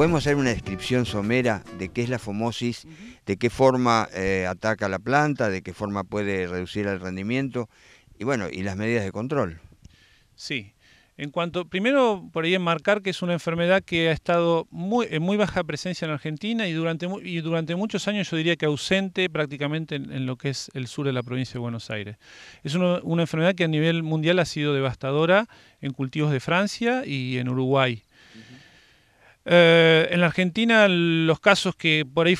¿Podemos hacer una descripción somera de qué es la fomosis, de qué forma ataca la planta, de qué forma puede reducir el rendimiento y bueno, y las medidas de control? Sí. Primero por ahí enmarcar que es una enfermedad que ha estado en muy baja presencia en Argentina y durante muchos años yo diría que ausente prácticamente en lo que es el sur de la provincia de Buenos Aires. Es una enfermedad que a nivel mundial ha sido devastadora en cultivos de Francia y en Uruguay. En la Argentina los casos que por ahí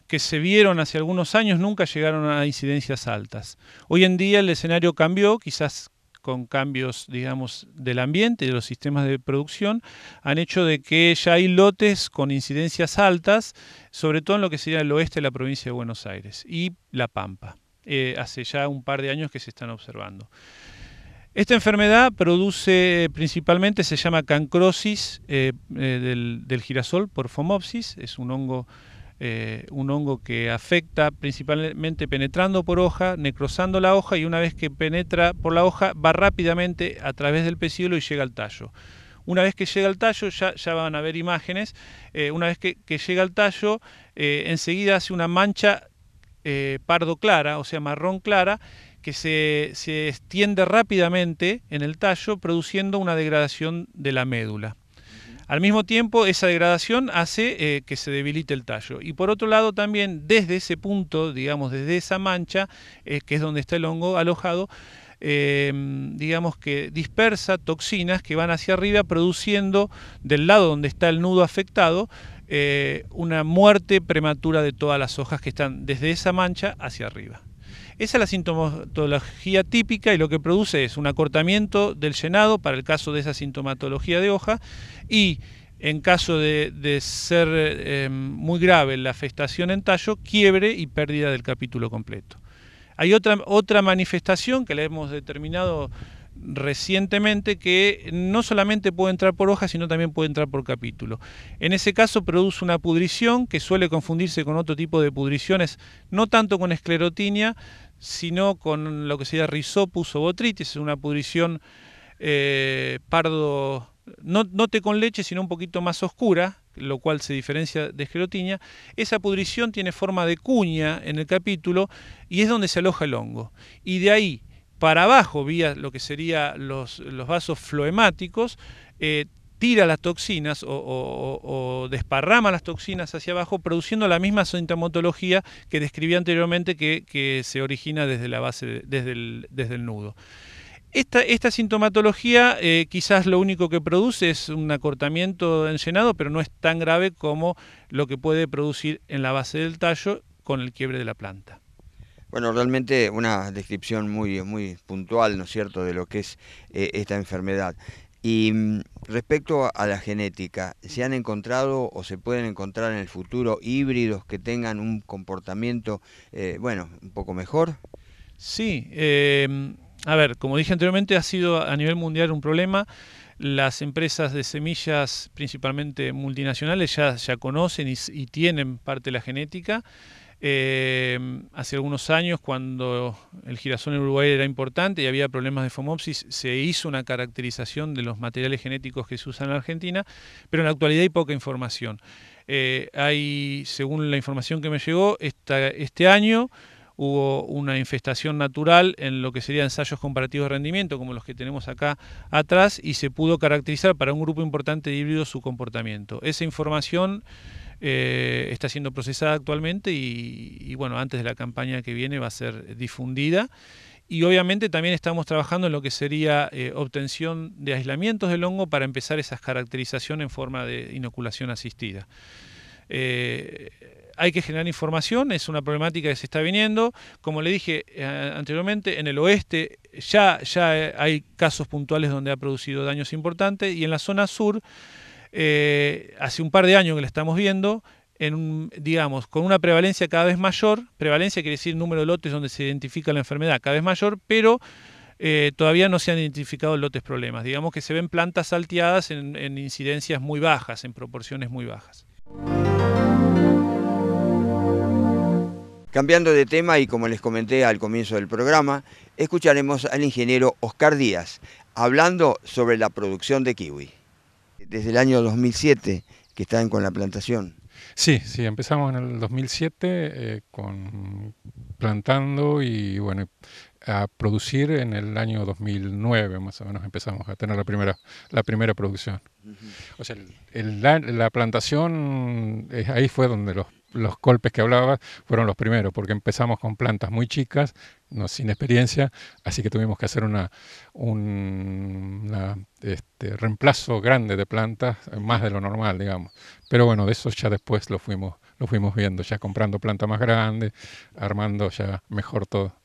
que se vieron hace algunos años nunca llegaron a incidencias altas. Hoy en día el escenario cambió, quizás con cambios, digamos, del ambiente y de los sistemas de producción, han hecho de que ya hay lotes con incidencias altas, sobre todo en lo que sería el oeste de la provincia de Buenos Aires y La Pampa. Hace ya un par de años que se están observando. Esta enfermedad produce principalmente, se llama cancrosis del girasol por Phomopsis, es un hongo que afecta principalmente penetrando por hoja, necrosando la hoja y una vez que penetra por la hoja va rápidamente a través del pecíolo y llega al tallo. Una vez que llega al tallo, ya van a ver imágenes, una vez que llega al tallo, enseguida hace una mancha pardo clara, o sea marrón clara, que se extiende rápidamente en el tallo, produciendo una degradación de la médula. Al mismo tiempo, esa degradación hace que se debilite el tallo. Y por otro lado, también desde ese punto, digamos, desde esa mancha, que es donde está el hongo alojado, digamos que dispersa toxinas que van hacia arriba, produciendo del lado donde está el nudo afectado, una muerte prematura de todas las hojas que están desde esa mancha hacia arriba. Esa es la sintomatología típica y lo que produce es un acortamiento del llenado para el caso de esa sintomatología de hoja y en caso de ser muy grave la afectación en tallo, quiebre y pérdida del capítulo completo. Hay otra manifestación que la hemos determinado recientemente que no solamente puede entrar por hoja, sino también puede entrar por capítulo. En ese caso produce una pudrición que suele confundirse con otro tipo de pudriciones, no tanto con esclerotinia, sino con lo que sería Rhizopus o botrytis, es una pudrición pardo, no té con leche, sino un poquito más oscura, lo cual se diferencia de esclerotinia. Esa pudrición tiene forma de cuña en el capítulo y es donde se aloja el hongo. Y de ahí para abajo, vía lo que serían los vasos floemáticos, tira las toxinas o desparrama las toxinas hacia abajo, produciendo la misma sintomatología que describí anteriormente que se origina desde la base, desde el nudo. Esta sintomatología quizás lo único que produce es un acortamiento del llenado, pero no es tan grave como lo que puede producir en la base del tallo con el quiebre de la planta. Bueno, realmente una descripción muy puntual, ¿no es cierto?, de lo que es esta enfermedad. Y respecto a la genética, ¿se han encontrado o se pueden encontrar en el futuro híbridos que tengan un comportamiento, bueno, un poco mejor? Sí, a ver, como dije anteriormente, ha sido a nivel mundial un problema. Las empresas de semillas, principalmente multinacionales, ya conocen y tienen parte de la genética. Hace algunos años, cuando el girasol en Uruguay era importante y había problemas de Phomopsis, se hizo una caracterización de los materiales genéticos que se usan en Argentina, pero en la actualidad hay poca información. Según la información que me llegó, este año hubo una infestación natural en lo que serían ensayos comparativos de rendimiento, como los que tenemos acá atrás, y se pudo caracterizar para un grupo importante de híbridos su comportamiento. Esa información está siendo procesada actualmente y bueno, antes de la campaña que viene va a ser difundida. Y obviamente también estamos trabajando en lo que sería obtención de aislamientos del hongo para empezar esa caracterización en forma de inoculación asistida. Hay que generar información, es una problemática que se está viniendo. Como le dije anteriormente, en el oeste ya hay casos puntuales donde ha producido daños importantes y en la zona sur, hace un par de años que la estamos viendo, digamos, con una prevalencia cada vez mayor. Prevalencia quiere decir número de lotes donde se identifica la enfermedad cada vez mayor, pero todavía no se han identificado lotes problemas. Digamos que se ven plantas salteadas en incidencias muy bajas, en proporciones muy bajas. Cambiando de tema y como les comenté al comienzo del programa, escucharemos al ingeniero Oscar Díaz hablando sobre la producción de kiwi. Desde el año 2007 que están con la plantación. Sí, sí, empezamos en el 2007 plantando y bueno, a producir en el año 2009 más o menos empezamos a tener la primera producción. O sea, la plantación, ahí fue donde los golpes que hablaba fueron los primeros, porque empezamos con plantas muy chicas, no, sin experiencia, así que tuvimos que hacer reemplazo grande de plantas, más de lo normal, digamos. Pero bueno, de eso ya después lo fuimos viendo, ya comprando plantas más grandes, armando ya mejor todo.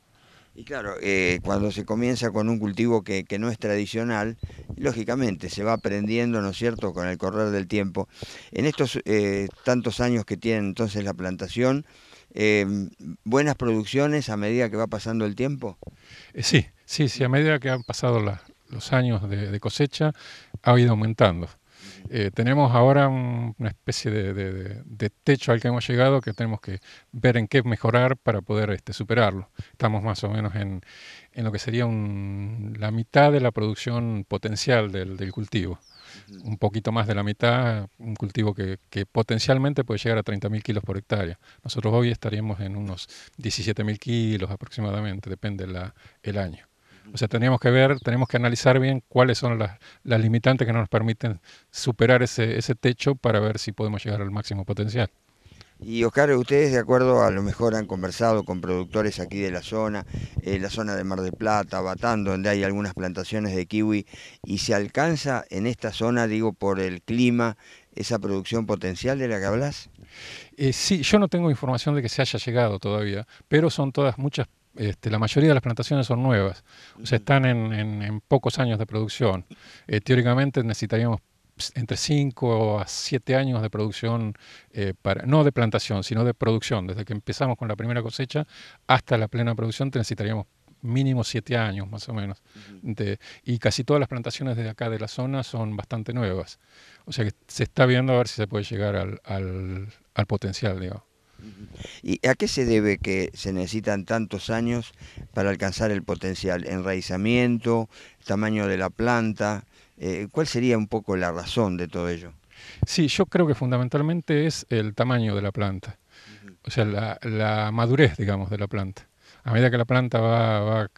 Y claro, cuando se comienza con un cultivo que no es tradicional, lógicamente se va aprendiendo, ¿no es cierto?, con el correr del tiempo. En estos tantos años que tiene entonces la plantación, eh, buenas producciones a medida que va pasando el tiempo. Sí, sí, sí, a medida que han pasado los años de cosecha, ha ido aumentando. Tenemos ahora una especie de techo al que hemos llegado que tenemos que ver en qué mejorar para poder superarlo. Estamos más o menos en lo que sería la mitad de la producción potencial del cultivo. Un poquito más de la mitad, un cultivo que potencialmente puede llegar a 30.000 kilos por hectárea. Nosotros hoy estaríamos en unos 17.000 kilos aproximadamente, depende el año. O sea, tenemos que analizar bien cuáles son las limitantes que no nos permiten superar ese techo para ver si podemos llegar al máximo potencial. Y Oscar, ustedes de acuerdo a lo mejor han conversado con productores aquí de la zona de Mar del Plata, Batán, donde hay algunas plantaciones de kiwi, y se alcanza en esta zona, digo, por el clima, esa producción potencial de la que hablas. Sí, yo no tengo información de que se haya llegado todavía, pero son todas muchas. La mayoría de las plantaciones son nuevas, o sea, están en pocos años de producción. Teóricamente necesitaríamos entre 5 a 7 años de producción, no de plantación, sino de producción. Desde que empezamos con la primera cosecha hasta la plena producción necesitaríamos mínimo 7 años más o menos. Y casi todas las plantaciones de acá de la zona son bastante nuevas. O sea que se está viendo a ver si se puede llegar al potencial, digamos. ¿Y a qué se debe que se necesitan tantos años para alcanzar el potencial? ¿Enraizamiento, tamaño de la planta? ¿Cuál sería un poco la razón de todo ello? Sí, yo creo que fundamentalmente es el tamaño de la planta, o sea, la madurez, digamos, de la planta. A medida que la planta va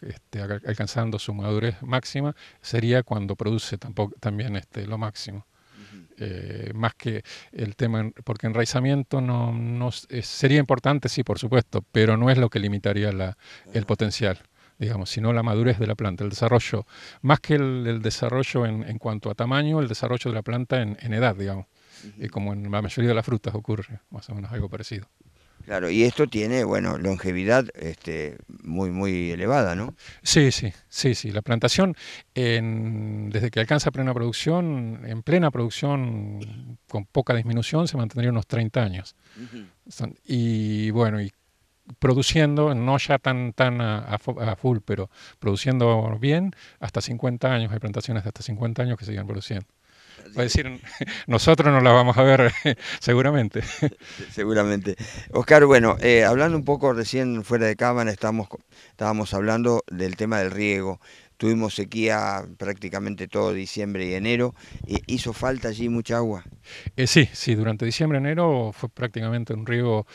alcanzando su madurez máxima, sería cuando produce también lo máximo. Más que el tema, porque enraizamiento sería importante, sí, por supuesto, pero no es lo que limitaría el potencial, digamos, sino la madurez de la planta, el desarrollo, más que el desarrollo en cuanto a tamaño, el desarrollo de la planta en edad, digamos, como en la mayoría de las frutas ocurre, más o menos algo parecido. Claro, y esto tiene, bueno, longevidad muy, muy elevada, ¿no? Sí, sí, sí, sí. La plantación, desde que alcanza plena producción, en plena producción, con poca disminución, se mantendría unos 30 años. Y bueno, y produciendo, no ya tan a full, pero produciendo bien, hasta 50 años. Hay plantaciones de hasta 50 años que siguen produciendo. Va a decir, nosotros no la vamos a ver seguramente. Seguramente. Oscar, bueno, hablando un poco recién fuera de cámara, estábamos hablando del tema del riego. Tuvimos sequía prácticamente todo diciembre y enero. ¿Hizo falta allí mucha agua? Sí, sí, durante diciembre y enero fue prácticamente un riego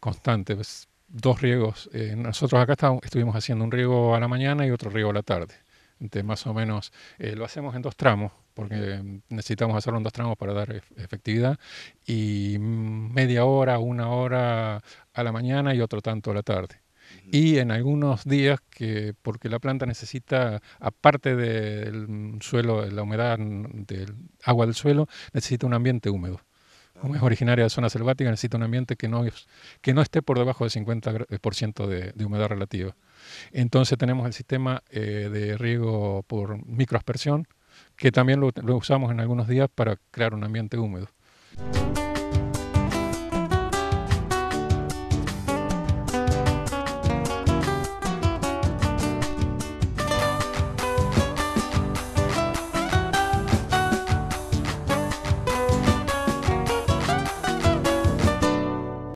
constante. Pues, 2 riegos. Nosotros acá estuvimos haciendo un riego a la mañana y otro riego a la tarde. Más o menos lo hacemos en 2 tramos, porque necesitamos hacerlo en 2 tramos para dar efectividad, y media hora, 1 hora a la mañana y otro tanto a la tarde. Y en algunos días, porque la planta necesita, aparte del suelo, de la humedad del agua del suelo, necesita un ambiente húmedo. Como es originaria de zona selvática, necesita un ambiente que no esté por debajo del 50% de humedad relativa. Entonces tenemos el sistema de riego por microaspersión, que también lo usamos en algunos días para crear un ambiente húmedo.